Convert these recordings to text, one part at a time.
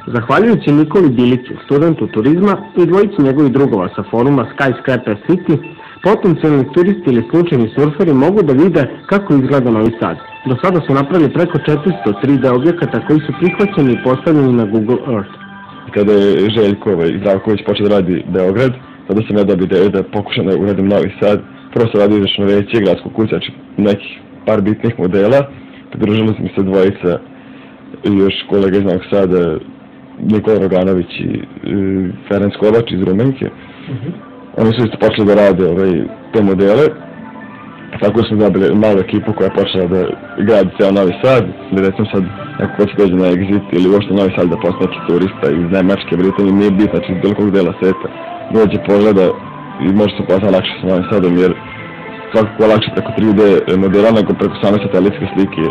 Zahvaljujući Nikoli Biliću, studentu turizma i dvojici njegovih drugova sa foruma Skyscraper City, potencijalni turisti ili slučajni surferi mogu da vide kako izgleda Novi Sad. Do sada su napravili preko 400 3D objekata koji su prihvaćeni i postavljeni na Google Earth. Kada je Željko Zdravković počeo da radi Beograd, tada sam ja dobio ideju da pokušam da uradim Novi Sad. Prvo sam radio izvršno veće, gradsko kuće, znači nekih par bitnih modela. Pridružili smo se dvojica i još kolega iz Novog Sada, Nikola Roganović i Ferenc Kovač iz Rumenke. Oni su isto počeli da rade te modele. Tako smo dobili malu ekipu koja je počela da gradi ceo Novi Sad. Ili recimo sad, ako hoće dođe na Exit ili uopšte Novi Sad da postane neki turista iz Nemačke, Britanije, nije bitno, znači iz bilo kog dela sveta. Dođe pogleda i može se upoznati lakše sa Novim Sadom, jer svakako lakše preko 3D modela nego preko same satelitske slike.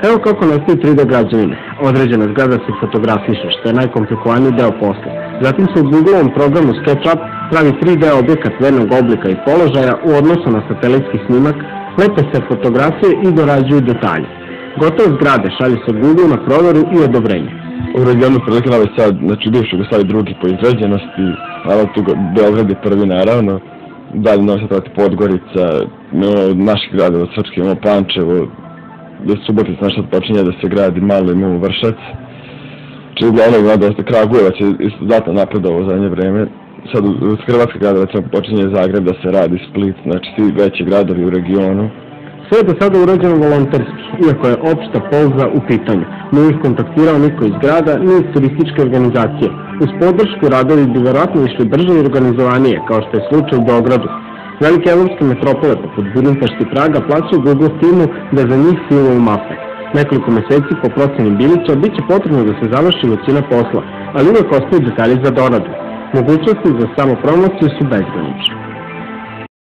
Evo kako nastaju 3D građevine. Određena zgrada se fotografiše, što je najkomplikovaniji deo posla. Zatim se u Google-ovom programu SketchUp pravi 3D objekat vernog oblika i položaja u odnosu na satelitski snimak, lepe se fotografije i dorađuju detalje. Gotove zgrade šalje se Google na proveru i odobrenje. U regionu prilike Novi Sad, znači bivši Jugoslavije drugi po izgrađenosti, naravno tu Beograd je prvi naravno, dalje Novi Sad prati Podgorica, naših gradova Srpske, imamo Pančevo, da Subotica nešto počinje da se gradi, malo imamo Vršac. Či uglavnom ima dosta Kragujevac je znatno napredovo za zadnje vreme. Sad u Hrvatske gradove počinje Zagreb da se radi, Split, znači svi veći gradovi u regionu. Sve je do sada urađeno volonterski, iako je opšta polza u pitanju. Nije ih kontaktirao niko iz grada, ni iz turističke organizacije. Uz podršku radovi bi verovatno išli brže i organizovanije, kao što je slučaj u Beogradu. Velike evropske metropole, poput Budimpešta i Praga, plaćaju Google timu da za njih filmuju mape. Nekoliko meseci po proceni Bilića bit će potrebno da se završi većina posla, ali uvek ostaju detalji za doradu. Mogućnosti za samopromociju su bezgranične.